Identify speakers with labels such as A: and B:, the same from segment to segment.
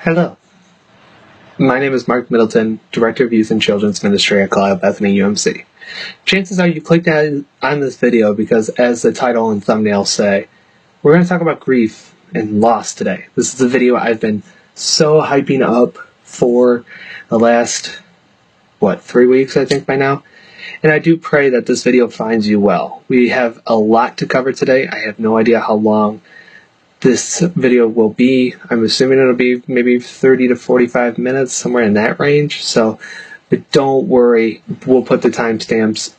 A: Hello. My name is Mark Middleton, Director of Youth and Children's Ministry at Clio Bethany UMC. Chances are you clicked on this video because, as the title and thumbnail say, we're going to talk about grief and loss today. This is a video I've been so hyping up for the last, 3 weeks I think by now. And I do pray that this video finds you well. We have a lot to cover today. I have no idea how long this video will be. I'm assuming it'll be maybe 30 to 45 minutes, somewhere in that range. But don't worry, we'll put the timestamps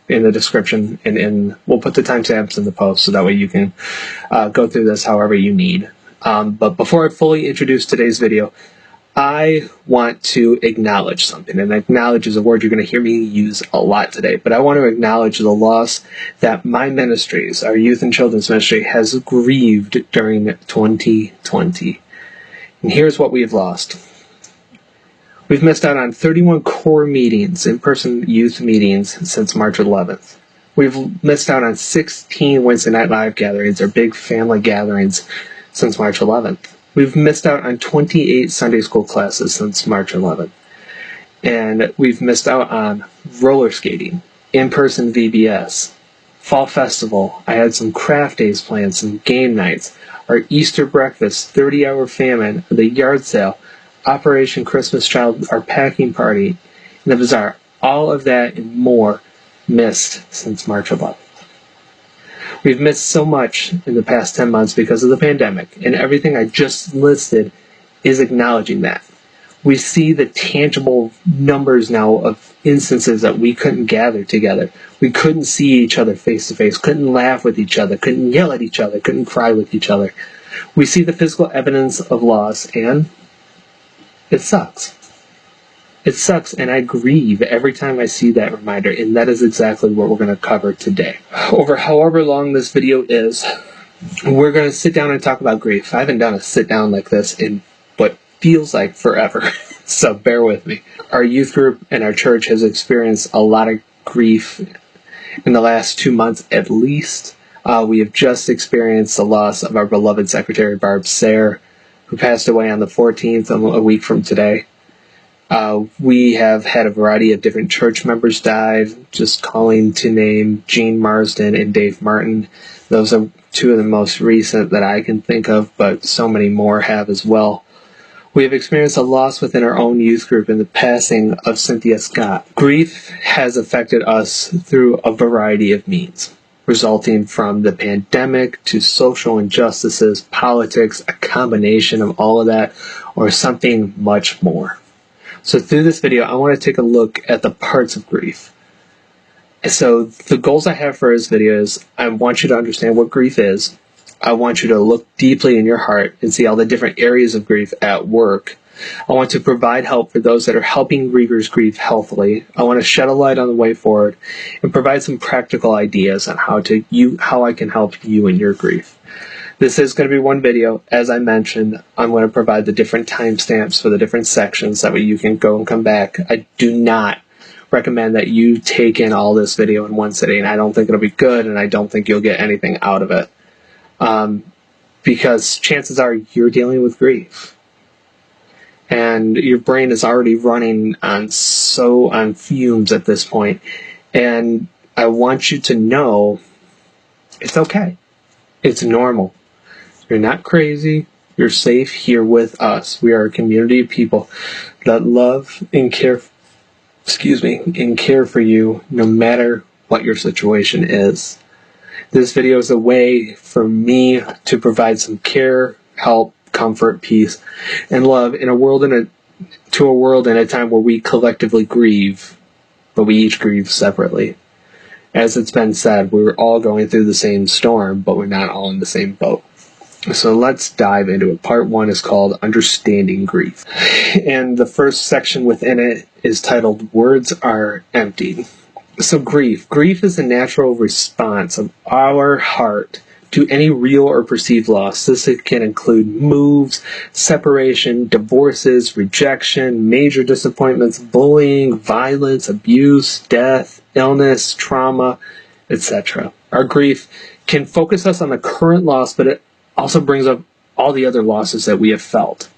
A: in the description, and we'll put the timestamps in the post so that way you can go through this however you need. But before I fully introduce today's video, I want to acknowledge something, and acknowledge is a word you're going to hear me use a lot today, but I want to acknowledge the loss that my ministries, our youth and children's ministry, has grieved during 2020. And here's what we've lost. We've missed out on 31 core meetings, in-person youth meetings, since March 11th. We've missed out on 16 Wednesday Night Live gatherings, or big family gatherings, since March 11th. We've missed out on 28 Sunday school classes since March 11th. And we've missed out on roller skating, in-person VBS, fall festival. I had some craft days planned, some game nights, our Easter breakfast, 30-hour famine, the yard sale, Operation Christmas Child, our packing party, and the bazaar. All of that and more missed since March 11th. We've missed so much in the past 10 months because of the pandemic, and everything I just listed is acknowledging that. We see the tangible numbers now of instances that we couldn't gather together. We couldn't see each other face to face, couldn't laugh with each other, couldn't yell at each other, couldn't cry with each other. We see the physical evidence of loss, and it sucks. It sucks, and I grieve every time I see that reminder, and that is exactly what we're going to cover today. Over however long this video is, we're going to sit down and talk about grief. I haven't done a sit down like this in what feels like forever, so bear with me. Our youth group and our church has experienced a lot of grief in the last 2 months at least. We have just experienced the loss of our beloved secretary, Barb Sayre, who passed away on the 14th, a week from today. We have had a variety of different church members die, just calling to name Gene Marsden and Dave Martin. Those are two of the most recent that I can think of, but so many more have as well. We have experienced a loss within our own youth group in the passing of Cynthia Scott. Grief has affected us through a variety of means, resulting from the pandemic to social injustices, politics, a combination of all of that, or something much more. So through this video, I want to take a look at the parts of grief. So the goals I have for this video is I want you to understand what grief is. I want you to look deeply in your heart and see all the different areas of grief at work. I want to provide help for those that are helping grievers grieve healthily. I want to shed a light on the way forward and provide some practical ideas on how I can help you in your grief. This is going to be one video. As I mentioned, I'm going to provide the different timestamps for the different sections. That way you can go and come back. I do not recommend that you take in all this video in one sitting. I don't think it'll be good, and I don't think you'll get anything out of it. Because chances are you're dealing with grief. And your brain is already running on fumes at this point. And I want you to know it's okay. It's normal. You're not crazy. You're safe here with us. We are a community of people that love and care for you no matter what your situation is. This video is a way for me to provide some care, help, comfort, peace, and love in a world in a time where we collectively grieve, but we each grieve separately. As it's been said, we're all going through the same storm, but we're not all in the same boat. So let's dive into it. Part 1 is called Understanding Grief. And the first section within it is titled Words Are Empty. So grief is a natural response of our heart to any real or perceived loss. This can include moves, separation, divorces, rejection, major disappointments, bullying, violence, abuse, death, illness, trauma, etc. Our grief can focus us on the current loss, but it also brings up all the other losses that we have felt.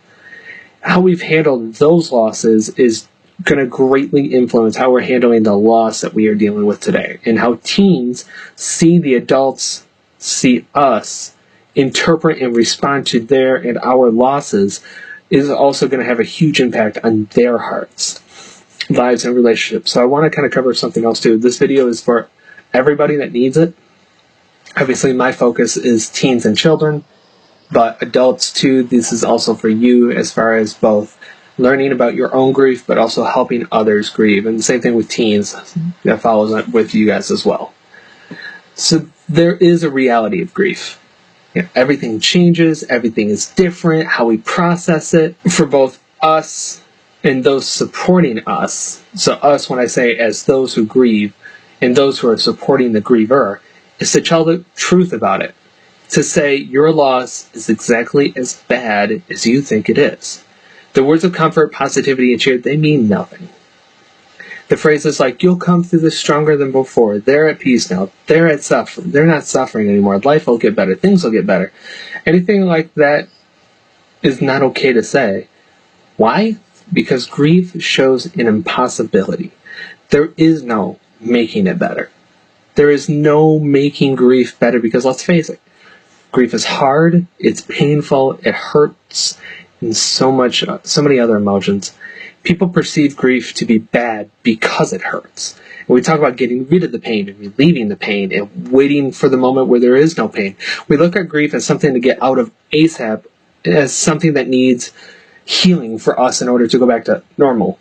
A: How we've handled those losses is going to greatly influence how we're handling the loss that we are dealing with today, and how teens see the adults, see us, interpret and respond to their and our losses is also going to have a huge impact on their hearts, lives, and relationships. So I want to kind of cover something else too. This video is for everybody that needs it. Obviously, my focus is teens and children, but adults too. This is also for you as far as both learning about your own grief, but also helping others grieve. And the same thing with teens, that follows up with you guys as well. So there is a reality of grief. Everything changes, everything is different, how we process it for both us and those supporting us. So us, when I say as those who grieve, and those who are supporting the griever, is to tell the truth about it. To say your loss is exactly as bad as you think it is. The words of comfort, positivity, and cheer, they mean nothing. The phrases like, you'll come through this stronger than before, they're at peace now, they're not suffering anymore, life will get better, things will get better. Anything like that is not okay to say. Why? Because grief shows an impossibility. There is no making it better. There is no making grief better, because let's face it, grief is hard, it's painful, it hurts, and so many other emotions. People perceive grief to be bad because it hurts. And we talk about getting rid of the pain and relieving the pain and waiting for the moment where there is no pain. We look at grief as something to get out of ASAP, as something that needs healing for us in order to go back to normal,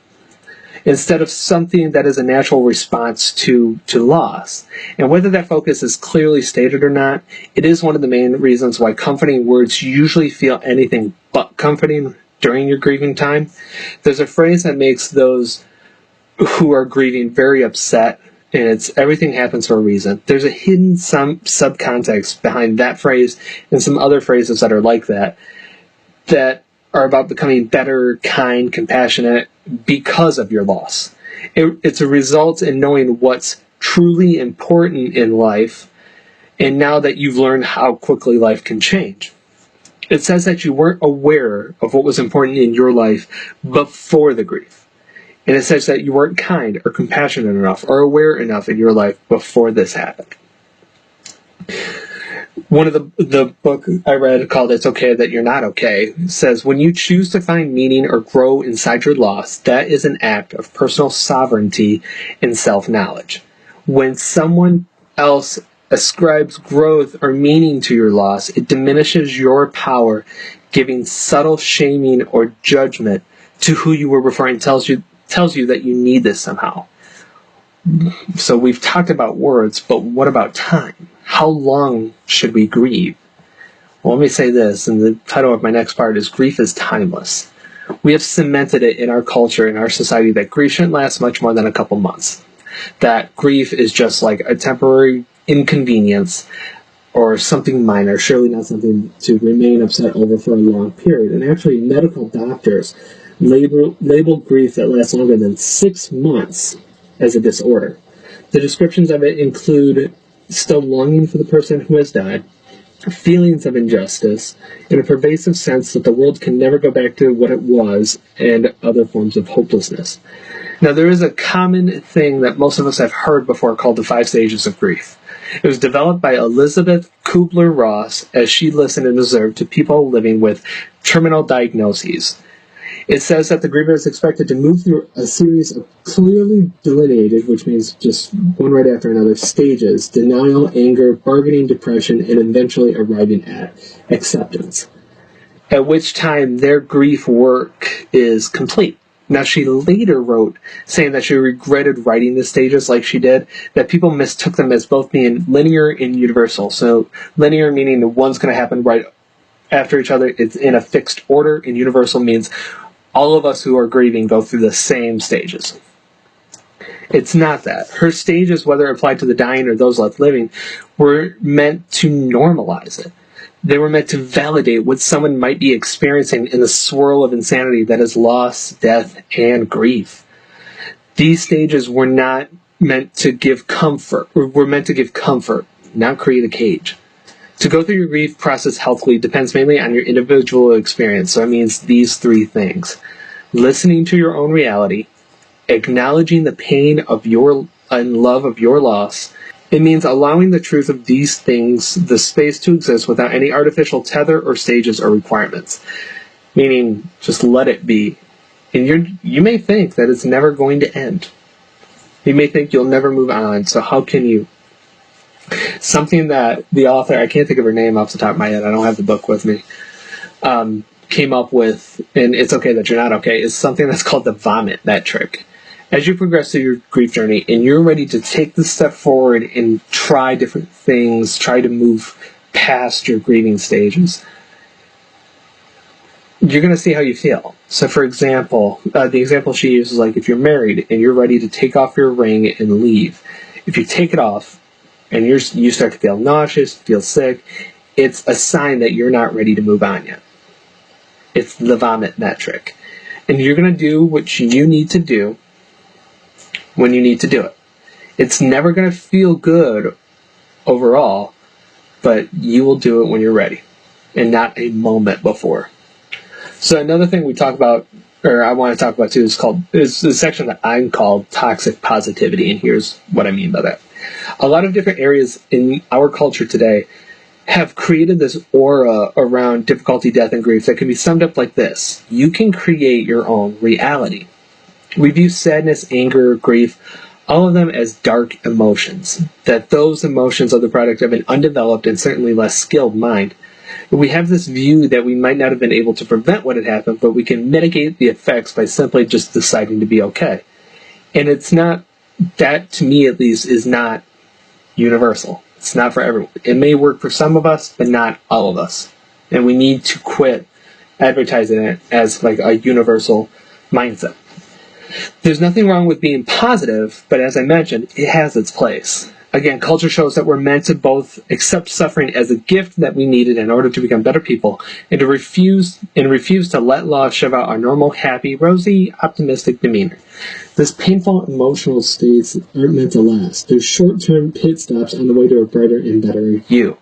A: instead of something that is a natural response to loss. And whether that focus is clearly stated or not, it is one of the main reasons why comforting words usually feel anything but comforting during your grieving time. There's a phrase that makes those who are grieving very upset, and it's everything happens for a reason. There's a hidden subcontext behind that phrase and some other phrases that are like that are about becoming better, kind, compassionate because of your loss. It's a result in knowing what's truly important in life, and now that you've learned how quickly life can change. It says that you weren't aware of what was important in your life before the grief. And it says that you weren't kind or compassionate enough or aware enough in your life before this happened. One of the book I read called It's Okay That You're Not Okay says, when you choose to find meaning or grow inside your loss, that is an act of personal sovereignty and self-knowledge. When someone else ascribes growth or meaning to your loss, it diminishes your power, giving subtle shaming or judgment to who you were referring, tells you that you need this somehow. So we've talked about words, but what about time? How long should we grieve? Well, let me say this, and the title of my next part is Grief is Timeless. We have cemented it in our culture, in our society, that grief shouldn't last much more than a couple months. That grief is just like a temporary inconvenience or something minor, surely not something to remain upset over for a long period. And actually, medical doctors label grief that lasts longer than 6 months as a disorder. The descriptions of it include still longing for the person who has died, feelings of injustice, and a pervasive sense that the world can never go back to what it was, and other forms of hopelessness. Now, there is a common thing that most of us have heard before called the 5 stages of grief. It was developed by Elizabeth Kubler-Ross as she listened and observed to people living with terminal diagnoses. It says that the griever is expected to move through a series of clearly delineated, which means just one right after another, stages: denial, anger, bargaining, depression, and eventually arriving at acceptance, at which time their grief work is complete. Now, she later wrote, saying that she regretted writing the stages like she did, that people mistook them as both being linear and universal. So linear meaning the one's going to happen right after each other, it's in a fixed order, and universal means all of us who are grieving go through the same stages. It's not that. Her stages, whether applied to the dying or those left living, were meant to normalize it. They were meant to validate what someone might be experiencing in the swirl of insanity that is loss, death, and grief. These stages were not meant to give comfort, or were meant to give comfort, not create a cage. To go through your grief process healthily depends mainly on your individual experience. So it means these three things: listening to your own reality, acknowledging the pain of your and love of your loss. It means allowing the truth of these things the space to exist without any artificial tether or stages or requirements. Meaning, just let it be. And you may think that it's never going to end. You may think you'll never move on, so how can you? Something that the author, I can't think of her name off the top of my head, I don't have the book with me, came up with, and it's okay that you're not okay, is something that's called the vomit metric. As you progress through your grief journey and you're ready to take the step forward and try different things, try to move past your grieving stages, you're going to see how you feel. So for example, the example she uses, like if you're married and you're ready to take off your ring and leave, if you take it off and you start to feel nauseous, feel sick, it's a sign that you're not ready to move on yet. It's the vomit metric. And you're going to do what you need to do when you need to do it. It's never going to feel good overall, but you will do it when you're ready and not a moment before. So another thing we talk about, or I want to talk about too, is the section that I'm called toxic positivity, and here's what I mean by that. A lot of different areas in our culture today have created this aura around difficulty, death, and grief that can be summed up like this: you can create your own reality. We view sadness, anger, grief, all of them as dark emotions, that those emotions are the product of an undeveloped and certainly less skilled mind. We have this view that we might not have been able to prevent what had happened, but we can mitigate the effects by simply just deciding to be okay. And it's not, that to me at least, is not universal. It's not for everyone. It may work for some of us, but not all of us. And we need to quit advertising it as like a universal mindset. There's nothing wrong with being positive, but as I mentioned, it has its place. Again, culture shows that we're meant to both accept suffering as a gift that we needed in order to become better people, and to refuse to let loss shove out our normal, happy, rosy, optimistic demeanor. This painful emotional states aren't meant to last. They're short-term pit stops on the way to a brighter and better you.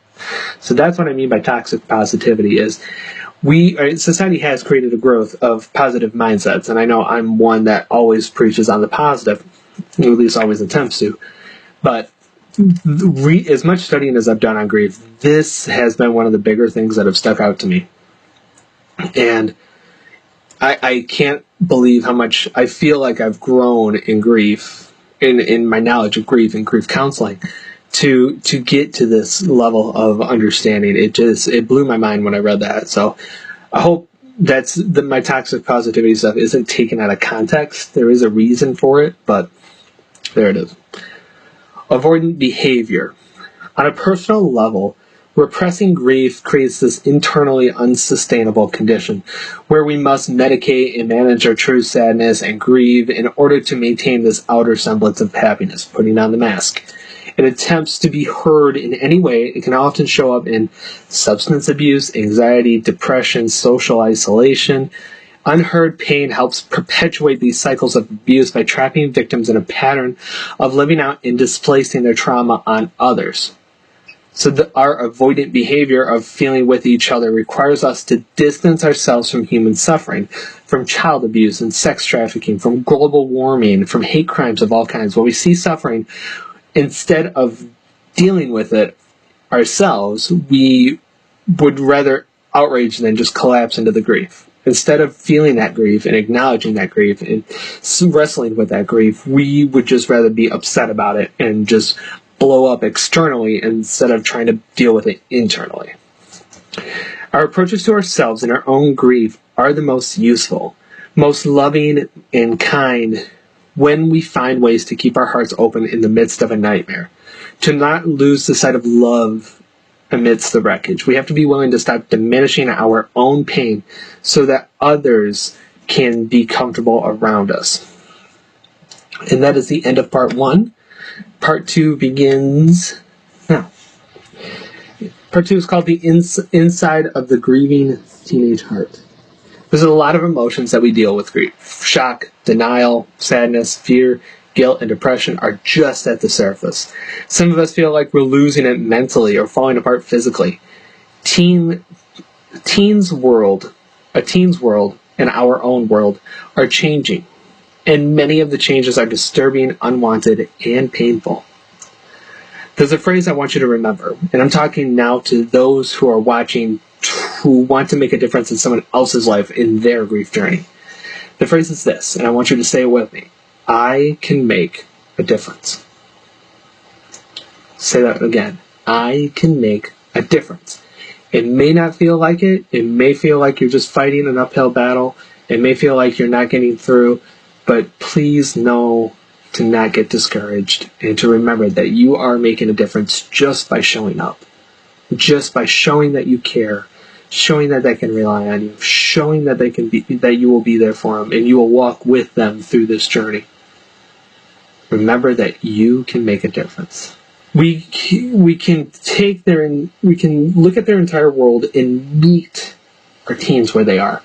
A: So that's what I mean by toxic positivity is society has created a growth of positive mindsets, and I know I'm one that always preaches on the positive, or at least always attempts to, but as much studying as I've done on grief, this has been one of the bigger things that have stuck out to me. And I can't believe how much I feel like I've grown in grief, in my knowledge of grief and grief counseling, to get to this level of understanding. It blew my mind when I read that. So I hope my toxic positivity stuff isn't taken out of context. There is a reason for it, but there it is. Avoidant behavior. On a personal level, repressing grief creates this internally unsustainable condition where we must medicate and manage our true sadness and grieve in order to maintain this outer semblance of happiness, putting on the mask. It attempts to be heard in any way. It can often show up in substance abuse, anxiety, depression, social isolation. Unheard pain helps perpetuate these cycles of abuse by trapping victims in a pattern of living out and displacing their trauma on others. So our avoidant behavior of feeling with each other requires us to distance ourselves from human suffering, from child abuse and sex trafficking, from global warming, from hate crimes of all kinds. When we see suffering, instead of dealing with it ourselves, we would rather outrage than just collapse into the grief. Instead of feeling that grief and acknowledging that grief and wrestling with that grief, we would just rather be upset about it and just blow up externally instead of trying to deal with it internally. Our approaches to ourselves and our own grief are the most useful, most loving and kind when we find ways to keep our hearts open in the midst of a nightmare, to not lose the sight of love amidst the wreckage. We have to be willing to stop diminishing our own pain so that others can be comfortable around us. And that is the end of part 1. Part 2 begins now. Part 2 is called the inside of the grieving teenage heart. There's a lot of emotions that we deal with grief. Shock, denial, sadness, fear, guilt, and depression are just at the surface. Some of us feel like we're losing it mentally or falling apart physically. teen's world and our own world are changing, and many of the changes are disturbing, unwanted, and painful. There's a phrase I want you to remember, and I'm talking now to those who are watching who want to make a difference in someone else's life in their grief journey. The phrase is this, and I want you to say it with me. I can make a difference. Say that again. I can make a difference. It may not feel like it. It may feel like you're just fighting an uphill battle. It may feel like you're not getting through. But please know to not get discouraged and to remember that you are making a difference just by showing up. Just by showing that you care, showing that they can rely on you, showing that that you will be there for them and you will walk with them through this journey. Remember that you can make a difference. We can look at their entire world and meet our teens where they are.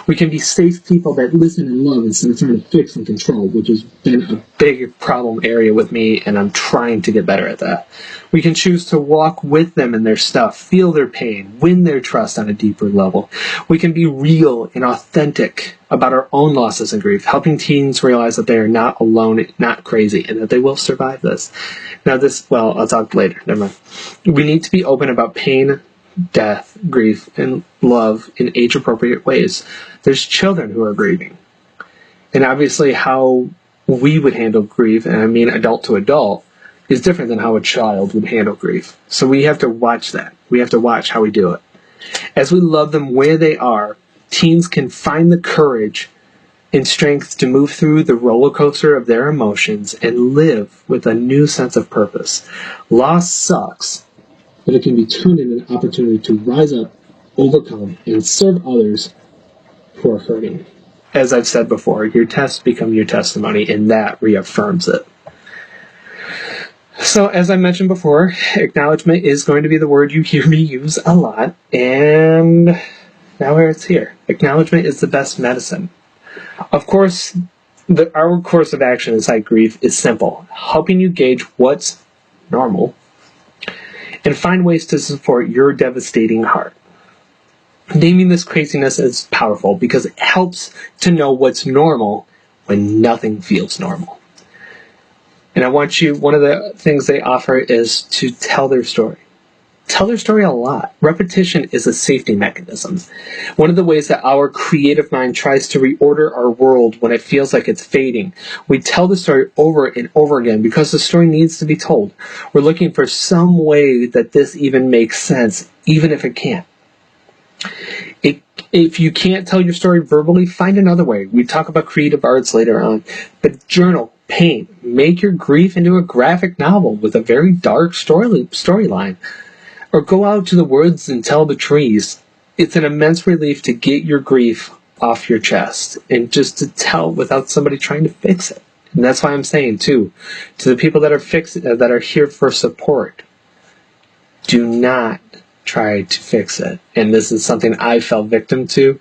A: We can be safe people that listen and love instead of trying to fix and control, which has been a big problem area with me, and I'm trying to get better at that. We can choose to walk with them in their stuff, feel their pain, win their trust on a deeper level. We can be real and authentic about our own losses and grief, helping teens realize that they are not alone, not crazy, and that they will survive this. Now I'll talk later, never mind. We need to be open about pain, death, grief, and love in age-appropriate ways. There's children who are grieving. And obviously how we would handle grief, and I mean adult to adult, is different than how a child would handle grief. So we have to watch that. We have to watch how we do it. As we love them where they are, teens can find the courage and strength to move through the roller coaster of their emotions and live with a new sense of purpose. Loss sucks, but it can be turned into an opportunity to rise up, overcome, and serve others who are hurting. As I've said before, your tests become your testimony, and that reaffirms it. So, as I mentioned before, acknowledgement is going to be the word you hear me use a lot, and now it's here. Acknowledgement is the best medicine. Of course, our course of action inside grief is simple, helping you gauge what's normal and find ways to support your devastating heart. Naming this craziness is powerful because it helps to know what's normal when nothing feels normal. And one of the things they offer is to tell their story. Tell their story a lot. Repetition is a safety mechanism. One of the ways that our creative mind tries to reorder our world when it feels like it's fading. We tell the story over and over again because the story needs to be told. We're looking for some way that this even makes sense, even if it can't. If you can't tell your story verbally, find another way. We talk about creative arts later on. But journal, paint, make your grief into a graphic novel with a very dark storyline. Or go out to the woods and tell the trees. It's an immense relief to get your grief off your chest and just to tell without somebody trying to fix it. And that's why I'm saying, too, to the people that are here for support, do not try to fix it. And this is something I fell victim to,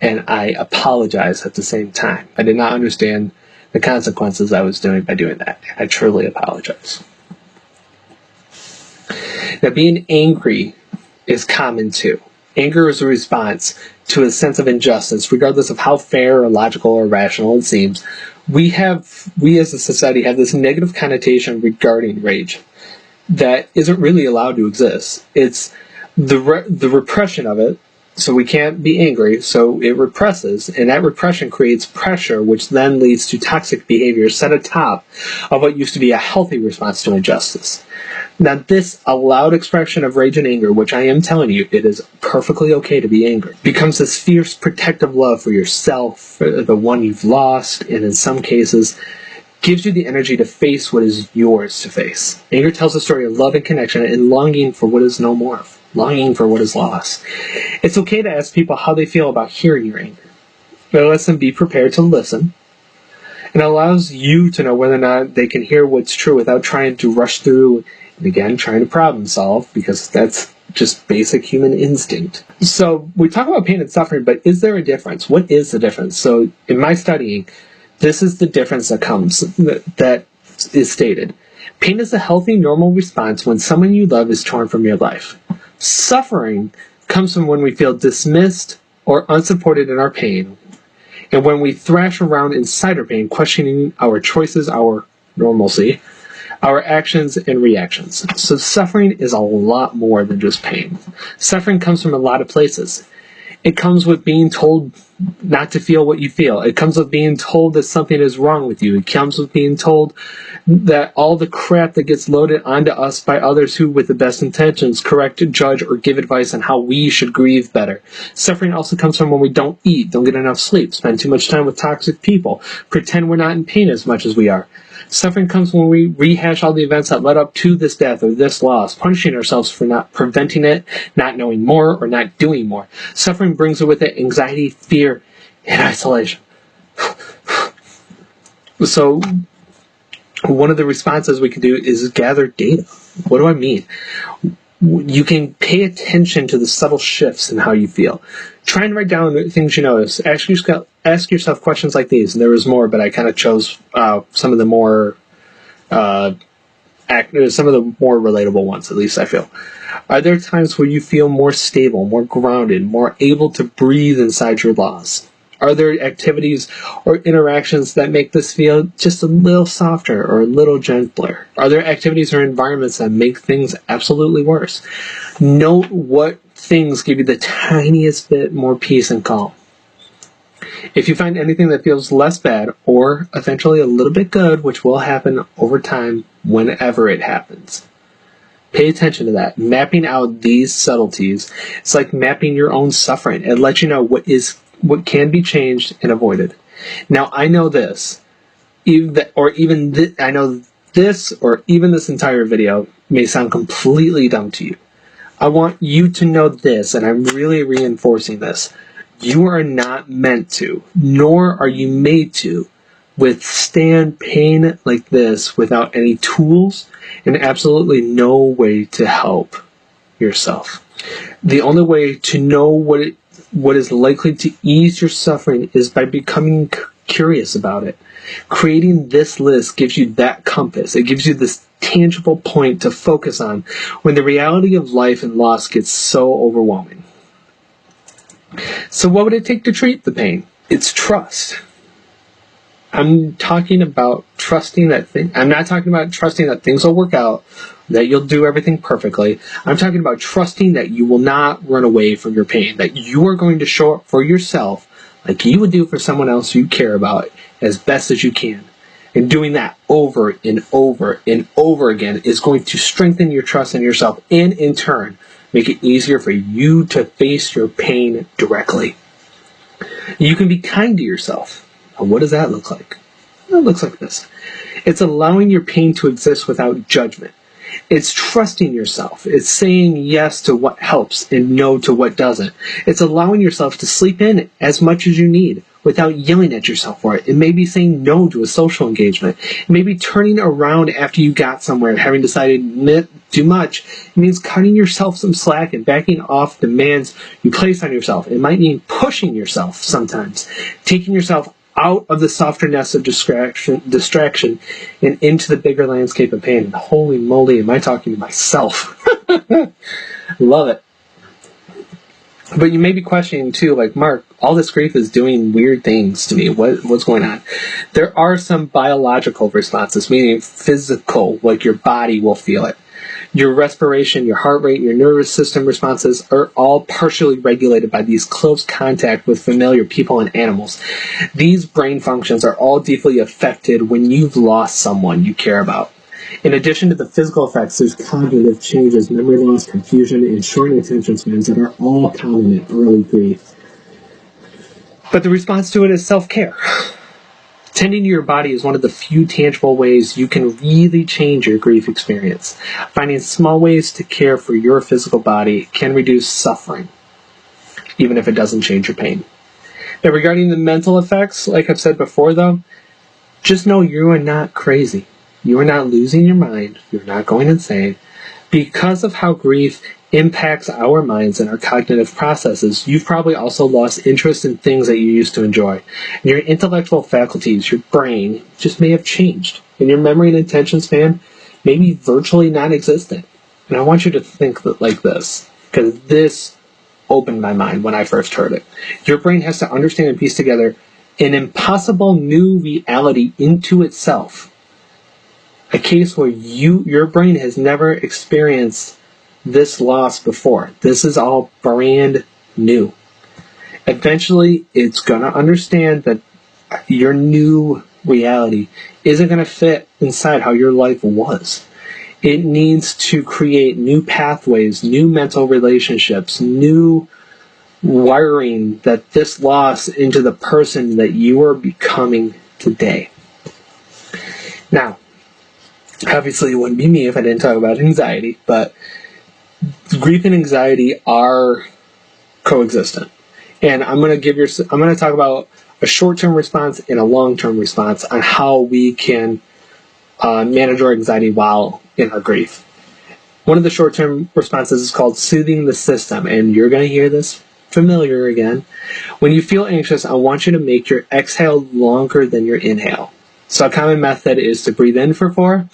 A: and I apologize at the same time. I did not understand the consequences I was doing by doing that. I truly apologize. Now, being angry is common too. Anger is a response to a sense of injustice, regardless of how fair or logical or rational it seems. We as a society have this negative connotation regarding rage that isn't really allowed to exist. It's the repression of it, so we can't be angry, so it represses, and that repression creates pressure, which then leads to toxic behavior set atop of what used to be a healthy response to injustice. Now, this allowed expression of rage and anger, which I am telling you, it is perfectly okay to be angry, becomes this fierce protective love for yourself, for the one you've lost, and in some cases, gives you the energy to face what is yours to face. Anger tells a story of love and connection and longing for what is no more of, longing for what is lost. It's okay to ask people how they feel about hearing your anger. It lets them be prepared to listen. And allows you to know whether or not they can hear what's true without trying to rush through and again trying to problem solve, because that's just basic human instinct. So we talk about pain and suffering, but is there a difference? What is the difference? So in my studying, this is the difference that is stated. Pain is a healthy, normal response when someone you love is torn from your life. Suffering comes from when we feel dismissed or unsupported in our pain, and when we thrash around inside our pain, questioning our choices, our normalcy, our actions and reactions. So suffering is a lot more than just pain. Suffering comes from a lot of places. It comes with being told not to feel what you feel. It comes with being told that something is wrong with you. It comes with being told that all the crap that gets loaded onto us by others who, with the best intentions, correct, judge, or give advice on how we should grieve better. Suffering also comes from when we don't eat, don't get enough sleep, spend too much time with toxic people, pretend we're not in pain as much as we are. Suffering comes when we rehash all the events that led up to this death or this loss, punishing ourselves for not preventing it, not knowing more, or not doing more. Suffering brings with it anxiety, fear, and isolation. So, one of the responses we can do is gather data. What do I mean? You can pay attention to the subtle shifts in how you feel. Try and write down things you notice. Ask yourself questions like these. And there was more, but I kind of chose some of the more relatable ones, at least I feel. Are there times where you feel more stable, more grounded, more able to breathe inside your loss? Are there activities or interactions that make this feel just a little softer or a little gentler? Are there activities or environments that make things absolutely worse? Note what things give you the tiniest bit more peace and calm. If you find anything that feels less bad or eventually a little bit good, which will happen over time whenever it happens, pay attention to that. Mapping out these subtleties, it's like mapping your own suffering. It lets you know what can be changed and avoided. Now, I know this, I know this, or even this entire video may sound completely dumb to you. I want you to know this, and I'm really reinforcing this. You are not meant to, nor are you made to, withstand pain like this without any tools and absolutely no way to help yourself. The only way to know what is likely to ease your suffering is by becoming curious about it. Creating this list gives you that compass. It gives you this tangible point to focus on when the reality of life and loss gets so overwhelming. So what would it take to treat the pain? It's trust. I'm talking about trusting that I'm not talking about trusting that things will work out, that you'll do everything perfectly. I'm talking about trusting that you will not run away from your pain, that you are going to show up for yourself like you would do for someone else you care about as best as you can. And doing that over and over and over again is going to strengthen your trust in yourself and, in turn, make it easier for you to face your pain directly. You can be kind to yourself. And what does that look like? Well, it looks like this. It's allowing your pain to exist without judgment. It's trusting yourself. It's saying yes to what helps and no to what doesn't. It's allowing yourself to sleep in as much as you need without yelling at yourself for it. It may be saying no to a social engagement. It may be turning around after you got somewhere and having decided too much. It means cutting yourself some slack and backing off demands you place on yourself. It might mean pushing yourself sometimes, taking yourself out of the softer nest of distraction and into the bigger landscape of pain. And holy moly, am I talking to myself? Love it. But you may be questioning too, like, Mark, all this grief is doing weird things to me. What's going on? There are some biological responses, meaning physical, like your body will feel it. Your respiration, your heart rate, your nervous system responses are all partially regulated by these close contact with familiar people and animals. These brain functions are all deeply affected when you've lost someone you care about. In addition to the physical effects, there's cognitive changes, memory loss, confusion, and shortened attention spans that are all common in early grief. But the response to it is self-care. Tending to your body is one of the few tangible ways you can really change your grief experience. Finding small ways to care for your physical body can reduce suffering, even if it doesn't change your pain. Now, regarding the mental effects, like I've said before, though, just know you are not crazy. You are not losing your mind. You're not going insane. Because of how grief impacts our minds and our cognitive processes, you've probably also lost interest in things that you used to enjoy. And your intellectual faculties, your brain, just may have changed. And your memory and attention span may be virtually non-existent. And I want you to think like this. because this opened my mind when I first heard it. Your brain has to understand and piece together an impossible new reality into itself. A case where your brain has never experienced this loss before. This is all brand new. Eventually, it's going to understand that your new reality isn't going to fit inside how your life was. It needs to create new pathways, new mental relationships, new wiring that this loss into the person that you are becoming today. Now, obviously it wouldn't be me if I didn't talk about anxiety, but grief and anxiety are coexistent. And I'm going to talk about a short-term response and a long-term response on how we can manage our anxiety while in our grief. One of the short-term responses is called soothing the system, and you're going to hear this familiar again. When you feel anxious, I want you to make your exhale longer than your inhale. So a common method is to breathe in for 4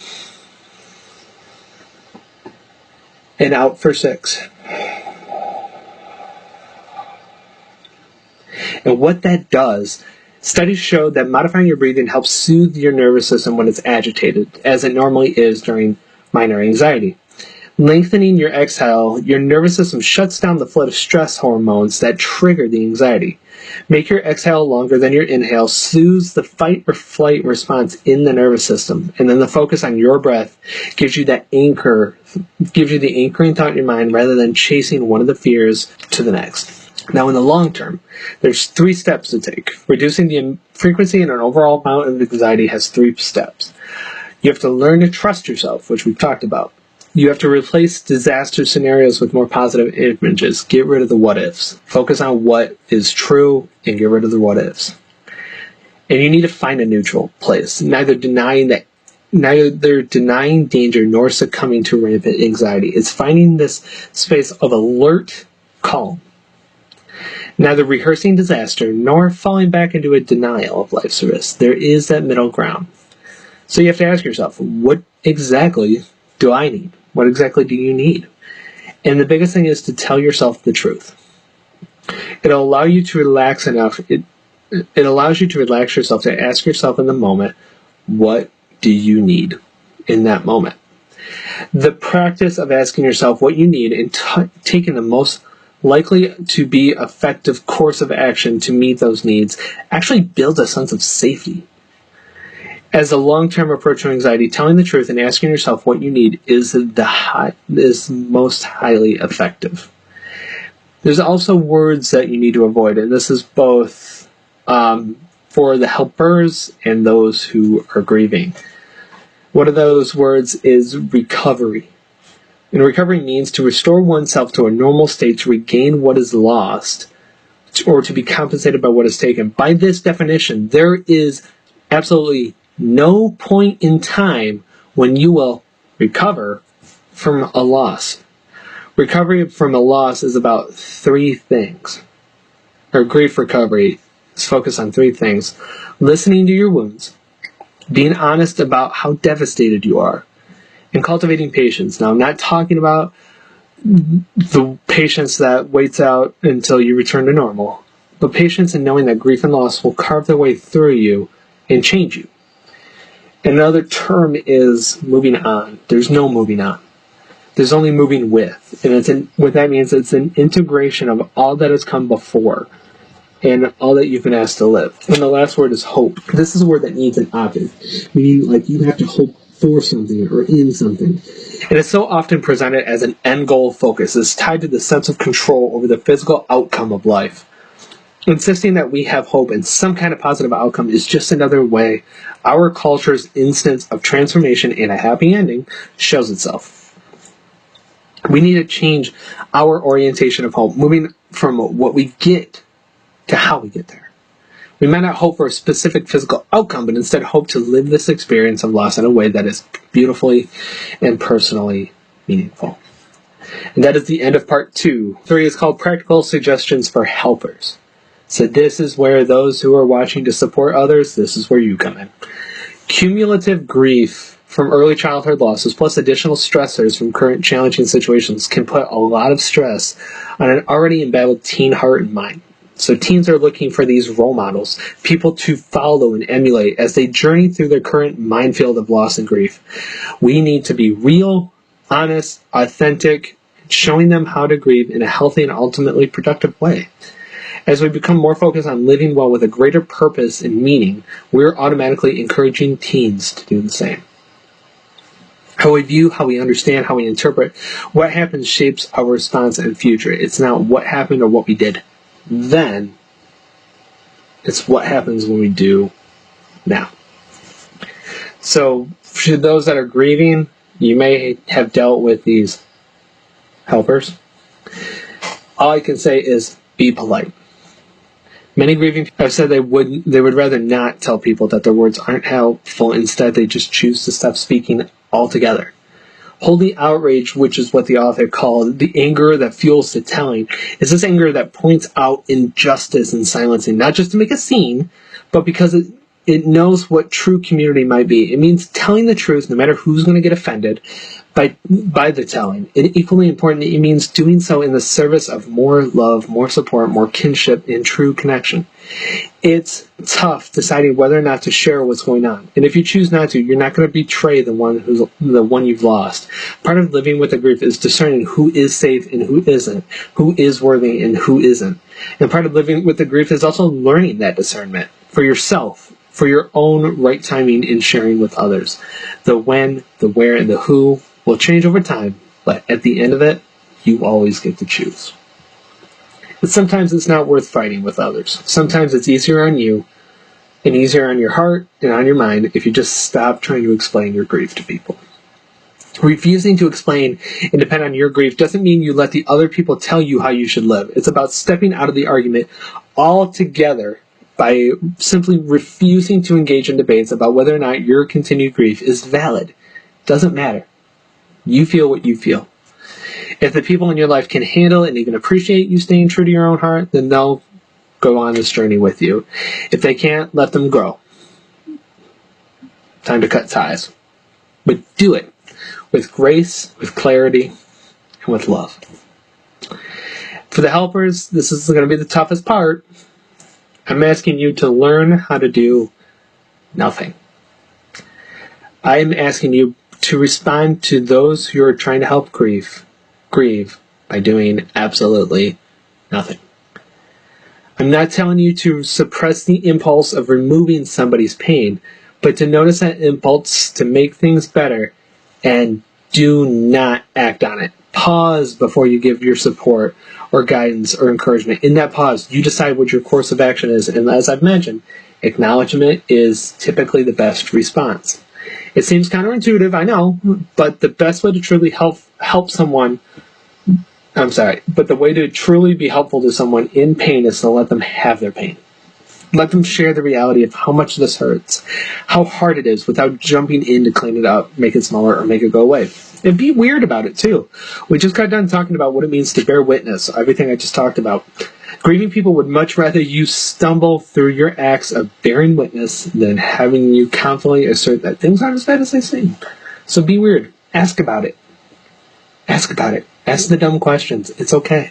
A: and out for 6. And what that does, studies show that modifying your breathing helps soothe your nervous system when it's agitated, as it normally is during minor anxiety. Lengthening your exhale, your nervous system shuts down the flow of stress hormones that trigger the anxiety. Make your exhale longer than your inhale, soothes the fight or flight response in the nervous system, and then the focus on your breath gives you the anchoring thought in your mind rather than chasing one of the fears to the next. Now, in the long term, there's 3 steps to take. Reducing the frequency and an overall amount of anxiety has 3 steps. You have to learn to trust yourself, which we've talked about. You have to replace disaster scenarios with more positive images. Get rid of the what-ifs. Focus on what is true and get rid of the what-ifs. And you need to find a neutral place, neither denying danger nor succumbing to rampant anxiety. It's finding this space of alert calm. Neither rehearsing disaster nor falling back into a denial of life's risks. There is that middle ground. So you have to ask yourself, what exactly do I need? What exactly do you need? And the biggest thing is to tell yourself the truth. It'll allow you to relax enough. It allows you to relax yourself to ask yourself in the moment, what do you need in that moment? The practice of asking yourself what you need and taking the most likely to be effective course of action to meet those needs actually builds a sense of safety. As a long-term approach to anxiety, telling the truth and asking yourself what you need is most highly effective. There's also words that you need to avoid, and this is both for the helpers and those who are grieving. One of those words is recovery. And recovery means to restore oneself to a normal state, to regain what is lost, or to be compensated by what is taken. By this definition, there is absolutely no point in time when you will recover from a loss. Recovery from a loss is about 3 things. Or grief recovery is focused on 3 things. Listening to your wounds, being honest about how devastated you are, and cultivating patience. Now, I'm not talking about the patience that waits out until you return to normal, but patience in knowing that grief and loss will carve their way through you and change you. Another term is moving on. There's no moving on. There's only moving with. And what that means is it's an integration of all that has come before and all that you've been asked to live. And the last word is hope. This is a word that needs an object, meaning like you have to hope for something or in something. And it's so often presented as an end goal focus. It's tied to the sense of control over the physical outcome of life. Insisting that we have hope in some kind of positive outcome is just another way our culture's instance of transformation and a happy ending shows itself. We need to change our orientation of hope, moving from what we get to how we get there. We might not hope for a specific physical outcome, but instead hope to live this experience of loss in a way that is beautifully and personally meaningful. And that is the end of part 2. 3 is called Practical Suggestions for Helpers. So this is where those who are watching to support others, this is where you come in. Cumulative grief from early childhood losses, plus additional stressors from current challenging situations, can put a lot of stress on an already embattled teen heart and mind. So teens are looking for these role models, people to follow and emulate as they journey through their current minefield of loss and grief. We need to be real, honest, authentic, showing them how to grieve in a healthy and ultimately productive way. As we become more focused on living well with a greater purpose and meaning, we're automatically encouraging teens to do the same. How we view, how we understand, how we interpret what happens shapes our response and future. It's not what happened or what we did then. It's what happens when we do now. So, for those that are grieving, you may have dealt with these helpers. All I can say is be polite. Many grieving people have said they would rather not tell people that their words aren't helpful. Instead, they just choose to stop speaking altogether. Holy outrage, which is what the author called the anger that fuels the telling, is this anger that points out injustice and silencing, not just to make a scene, but because it knows what true community might be. It means telling the truth, no matter who's going to get offended by the telling. And equally important, it means doing so in the service of more love, more support, more kinship, and true connection. It's tough deciding whether or not to share what's going on. And if you choose not to, you're not going to betray the one you've lost. Part of living with the grief is discerning who is safe and who isn't, who is worthy and who isn't. And part of living with the grief is also learning that discernment for yourself, for your own right timing in sharing with others. The when, the where, and the who will change over time, but at the end of it, you always get to choose. But sometimes it's not worth fighting with others. Sometimes it's easier on you and easier on your heart and on your mind if you just stop trying to explain your grief to people. Refusing to explain and depend on your grief doesn't mean you let the other people tell you how you should live. It's about stepping out of the argument altogether by simply refusing to engage in debates about whether or not your continued grief is valid. Doesn't matter. You feel what you feel. If the people in your life can handle and even appreciate you staying true to your own heart, then they'll go on this journey with you. If they can't, let them grow. Time to cut ties. But do it with grace, with clarity, and with love. For the helpers, this is going to be the toughest part. I'm asking you to learn how to do nothing. I am asking you to respond to those who are trying to help grieve by doing absolutely nothing. I'm not telling you to suppress the impulse of removing somebody's pain, but to notice that impulse to make things better and do not act on it. Pause before you give your support or guidance or encouragement. In that pause, you decide what your course of action is, and as I've mentioned, acknowledgement is typically the best response. It seems counterintuitive, I know, but the best way to truly help someone, but the way to truly be helpful to someone in pain is to let them have their pain. Let them share the reality of how much this hurts, how hard it is, without jumping in to clean it up, make it smaller, or make it go away. And be weird about it, too. We just got done talking about what it means to bear witness, everything I just talked about. Grieving people would much rather you stumble through your acts of bearing witness than having you confidently assert that things aren't as bad as they seem. So be weird. Ask about it. Ask about it. Ask the dumb questions. It's okay.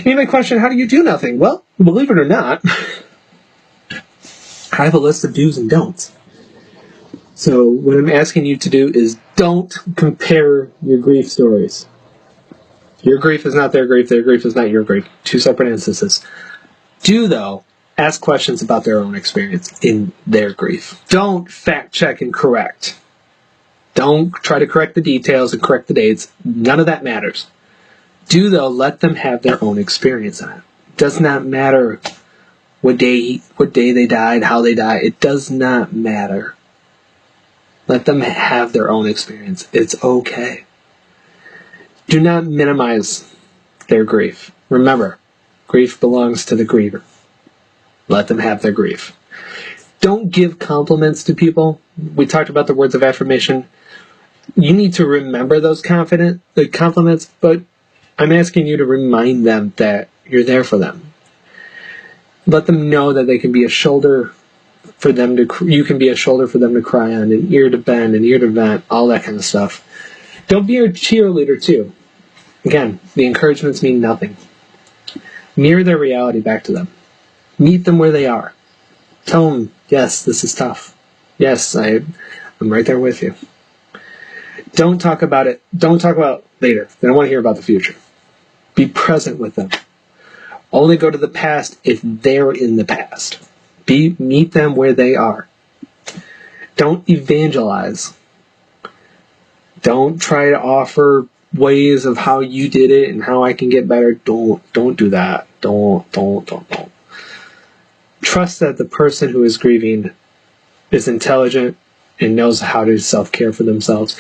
A: You may question, how do you do nothing? Well, believe it or not, I have a list of do's and don'ts. So what I'm asking you to do is don't compare your grief stories. Your grief is not their grief is not your grief. Two separate instances. Do, though, ask questions about their own experience in their grief. Don't fact check and correct. Don't try to correct the details and correct the dates. None of that matters. Do, though, let them have their own experience in it. It does not matter what day they died, how they died. It does not matter. Let them have their own experience. It's okay. Do not minimize their grief. Remember, grief belongs to the griever. Let them have their grief. Don't give compliments to people. We talked about the words of affirmation. You need to remember those compliments, but I'm asking you to remind them that you're there for them. Let them know that they can be a shoulder for them to, you can be a shoulder for them to cry on, an ear to bend, an ear to vent, all that kind of stuff. Don't be a cheerleader too. Again, the encouragements mean nothing. Mirror their reality back to them. Meet them where they are. Tell them, yes, this is tough. Yes, I'm right there with you. Don't talk about it. Don't talk about later. They don't want to hear about the future. Be present with them. Only go to the past if they're in the past. Meet them where they are. Don't evangelize. Don't try to offer ways of how you did it and how I can get better. Don't do that. Don't. Trust that the person who is grieving is intelligent and knows how to self-care for themselves.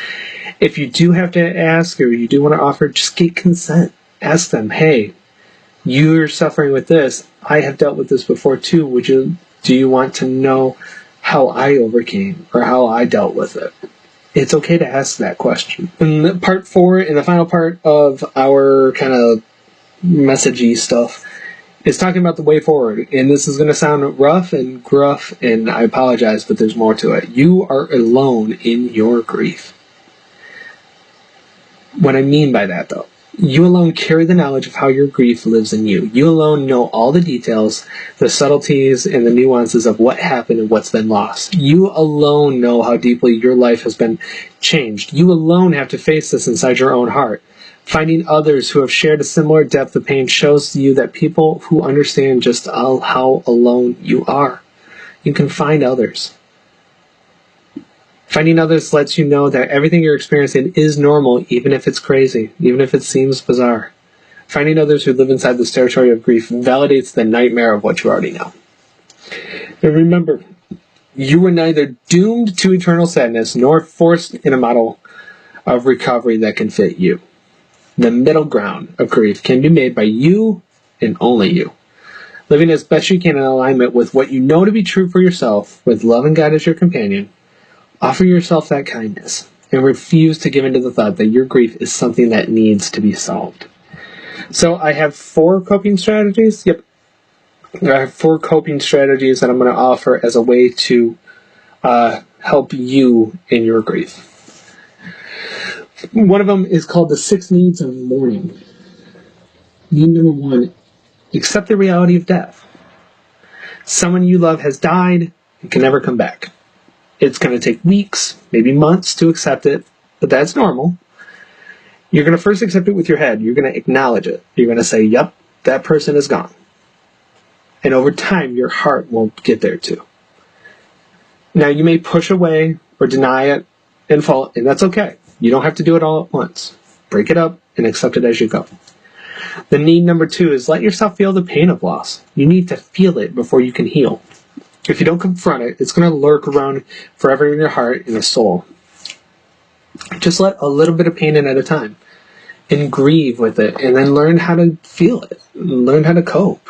A: If you do have to ask or you do want to offer, just get consent. Ask them, hey, you're suffering with this. I have dealt with this before too. Do you want to know how I overcame or how I dealt with it? It's okay to ask that question. In part 4, in the final part of our kind of messagey stuff, is talking about the way forward. And this is going to sound rough and gruff, and I apologize, but there's more to it. You are alone in your grief. What I mean by that, though, you alone carry the knowledge of how your grief lives in you. You alone know all the details, the subtleties, and the nuances of what happened and what's been lost. You alone know how deeply your life has been changed. You alone have to face this inside your own heart. Finding others who have shared a similar depth of pain shows you that people who understand just how alone you are. You can find others. Finding others lets you know that everything you're experiencing is normal, even if it's crazy, even if it seems bizarre. Finding others who live inside this territory of grief validates the nightmare of what you already know. And remember, you were neither doomed to eternal sadness nor forced in a model of recovery that can fit you. The middle ground of grief can be made by you and only you. Living as best you can in alignment with what you know to be true for yourself, with love and God as your companion, offer yourself that kindness and refuse to give in to the thought that your grief is something that needs to be solved. So I have 4 coping strategies. Yep. I have 4 coping strategies that I'm going to offer as a way to help you in your grief. One of them is called the 6 needs of mourning. Need number 1, accept the reality of death. Someone you love has died and can never come back. It's going to take weeks, maybe months to accept it, but that's normal. You're going to first accept it with your head. You're going to acknowledge it. You're going to say, yep, that person is gone. And over time, your heart will get there too. Now, you may push away or deny it and fall, and that's okay. You don't have to do it all at once. Break it up and accept it as you go. The need number 2 is let yourself feel the pain of loss. You need to feel it before you can heal. If you don't confront it, it's going to lurk around forever in your heart and your soul. Just let a little bit of pain in at a time and grieve with it, and then learn how to feel it, learn how to cope.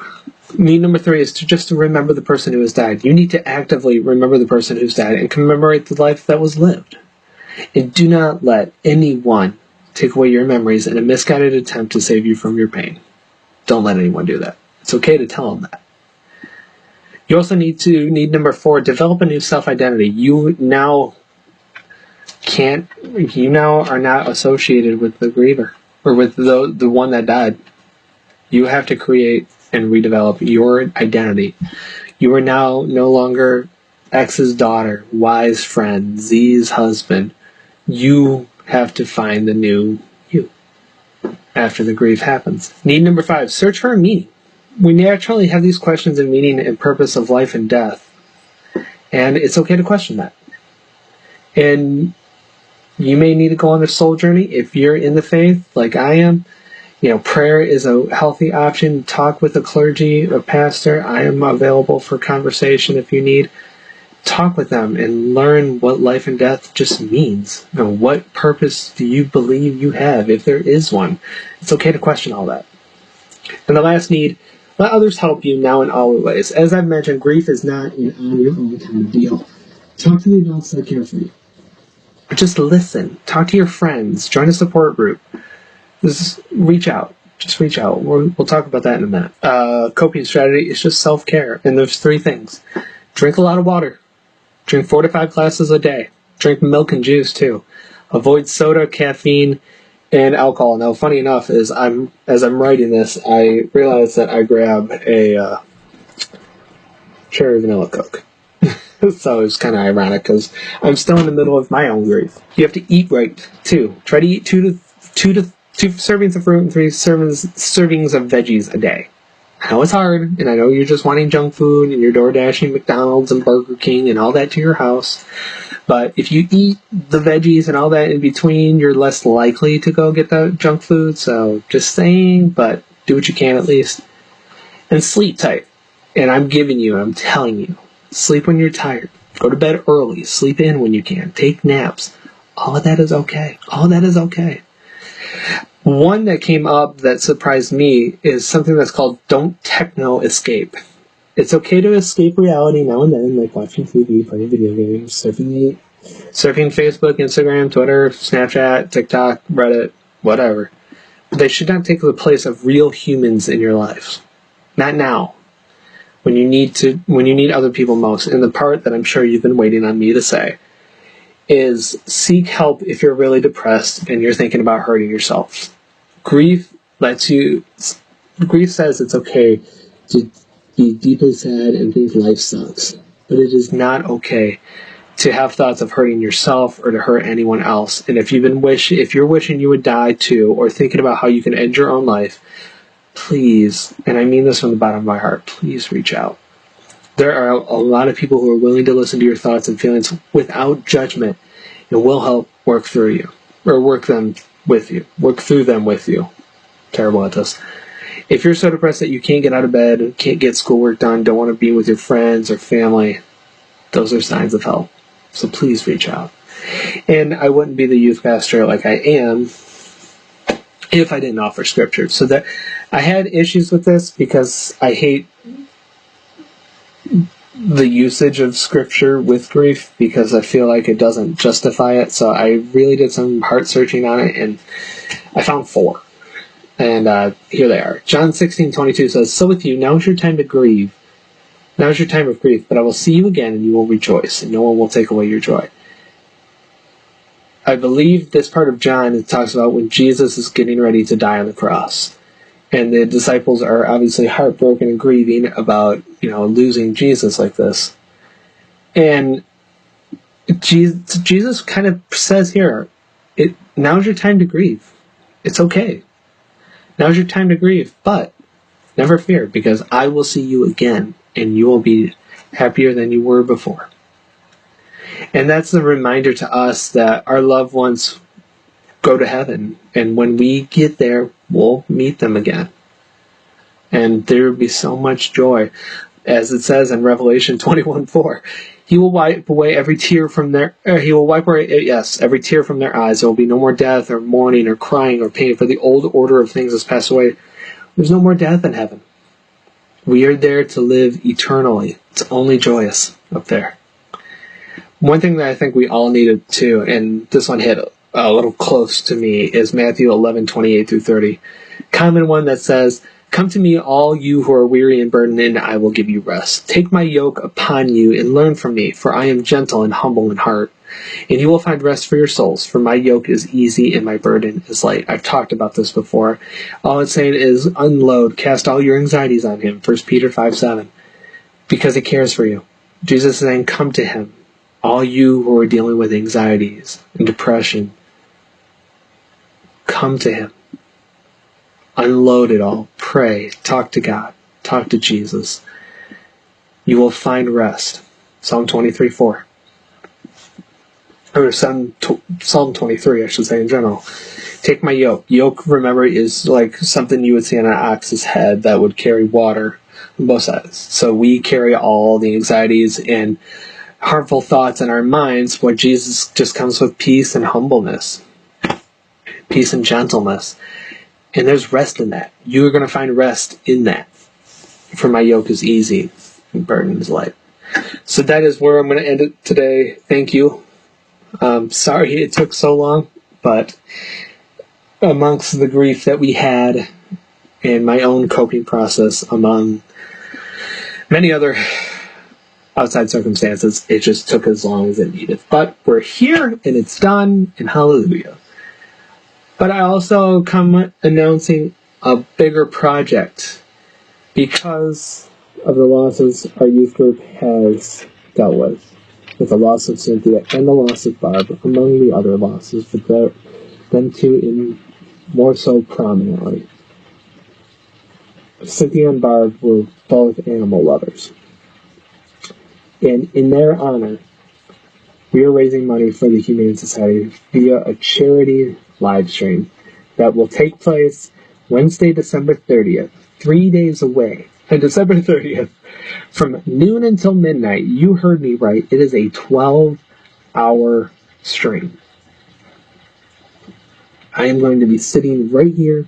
A: Need number 3 is to remember the person who has died. You need to actively remember the person who's died and commemorate the life that was lived. And do not let anyone take away your memories in a misguided attempt to save you from your pain. Don't let anyone do that. It's okay to tell them that. You also need number 4, develop a new self-identity. You now are not associated with the griever or with the one that died. You have to create and redevelop your identity. You are now no longer X's daughter, Y's friend, Z's husband. You have to find the new you after the grief happens. Need number 5, search for a meaning. We naturally have these questions of meaning and purpose of life and death, and it's okay to question that. And you may need to go on a soul journey if you're in the faith, like I am. Prayer is a healthy option. Talk with a clergy, a pastor. I am available for conversation if you need. Talk with them and learn what life and death just means. And what purpose do you believe you have, if there is one? It's okay to question all that. And the last need, let others help you now and always. As I've mentioned, grief is not an on your own kind of deal. Talk to the adults that care for you. Just listen. Talk to your friends. Join a support group. Just reach out. We'll talk about that in a minute. Coping strategy is just self-care. And there's 3 things. Drink a lot of water. Drink 4 to 5 glasses a day. Drink milk and juice too. Avoid soda, caffeine, and alcohol. Now, funny enough, as I'm writing this, I realized that I grab a cherry vanilla Coke. So it's kind of ironic because I'm still in the middle of my own grief. You have to eat right too. Try to eat two servings of fruit and 3 servings of veggies a day. I know it's hard, and I know you're just wanting junk food, and you're door dashing McDonald's and Burger King and all that to your house. But if you eat the veggies and all that in between, you're less likely to go get the junk food. So just saying, but do what you can at least. And sleep tight. And I'm telling you, sleep when you're tired. Go to bed early. Sleep in when you can. Take naps. All of that is okay. All of that is okay. One that came up that surprised me is something that's called don't techno escape. It's okay to escape reality now and then, like watching TV, playing video games, surfing Facebook, Instagram, Twitter, Snapchat, TikTok, Reddit, whatever. But they should not take the place of real humans in your lives. Not now. When you need other people most. And the part that I'm sure you've been waiting on me to say is seek help if you're really depressed and you're thinking about hurting yourself. Grief says it's okay to be deeply sad and think life sucks. But it is not okay to have thoughts of hurting yourself or to hurt anyone else. And if you're wishing you would die too, or thinking about how you can end your own life, please, and I mean this from the bottom of my heart, please reach out. There are a lot of people who are willing to listen to your thoughts and feelings without judgment and will help work through them with you. Terrible at this. If you're so depressed that you can't get out of bed, can't get schoolwork done, don't want to be with your friends or family, those are signs of help. So please reach out. And I wouldn't be the youth pastor like I am if I didn't offer scripture. So that I had issues with this because I hate the usage of scripture with grief because I feel like it doesn't justify it. So I really did some heart searching on it, and I found 4. And here they are. John 16:22 says, "So with you, now is your time to grieve. Now is your time of grief, but I will see you again, and you will rejoice, and no one will take away your joy." I believe this part of John, it talks about when Jesus is getting ready to die on the cross. And the disciples are obviously heartbroken and grieving about, losing Jesus like this. And Jesus kind of says here, now's your time to grieve. It's okay. Now's your time to grieve, but never fear, because I will see you again, and you will be happier than you were before. And that's the reminder to us that our loved ones go to heaven, and when we get there, we'll meet them again. And there will be so much joy. As it says in Revelation 21:4, He will wipe away every tear from their every tear from their eyes. There will be no more death or mourning or crying or pain, for the old order of things has passed away. There's no more death in heaven. We are there to live eternally. It's only joyous up there. One thing that I think we all needed too, and this one hit a little close to me, is Matthew 11:28-30. Common one that says, "Come to me, all you who are weary and burdened, and I will give you rest. Take my yoke upon you and learn from me, for I am gentle and humble in heart, and you will find rest for your souls, for my yoke is easy and my burden is light." I've talked about this before. All it's saying is unload, cast all your anxieties on him, 1 Peter 5:7, because he cares for you. Jesus is saying, come to him, all you who are dealing with anxieties and depression. Come to him. Unload it all. Pray. Talk to God. Talk to Jesus. You will find rest. Psalm 23:4. Or Psalm 23, I should say, in general. Take my yoke. Yoke, remember, is like something you would see on an ox's head that would carry water on both sides. So we carry all the anxieties and harmful thoughts in our minds, where Jesus just comes with peace and humbleness. Peace and gentleness. And there's rest in that. You are going to find rest in that. For my yoke is easy and burden is light. So that is where I'm going to end it today. Thank you. Sorry it took so long, but amongst the grief that we had and my own coping process, among many other outside circumstances, it just took as long as it needed. But we're here, and it's done, and hallelujah. But I also come announcing a bigger project because of the losses our youth group has dealt with the loss of Cynthia and the loss of Barb, among the other losses, but them two in more so prominently. Cynthia and Barb were both animal lovers. And in their honor, we are raising money for the Humane Society via a charity live stream that will take place Wednesday, December 30th, 3 days away. On December 30th, from noon until midnight, you heard me right, it is a 12-hour stream. I am going to be sitting right here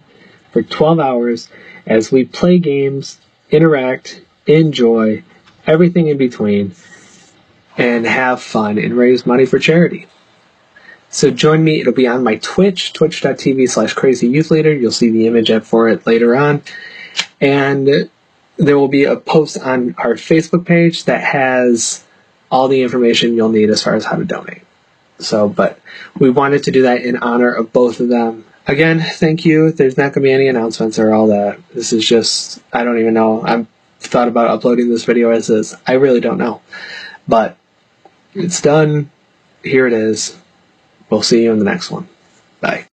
A: for 12 hours as we play games, interact, enjoy, everything in between, and have fun and raise money for charity. So join me. It'll be on my Twitch, twitch.tv/crazyyouthlleader. You'll see the image for it later on. And there will be a post on our Facebook page that has all the information you'll need as far as how to donate. So, but we wanted to do that in honor of both of them. Again, thank you. There's not going to be any announcements or all that. This is just, I don't even know. I've thought about uploading this video as is. I really don't know. But it's done. Here it is. We'll see you in the next one. Bye.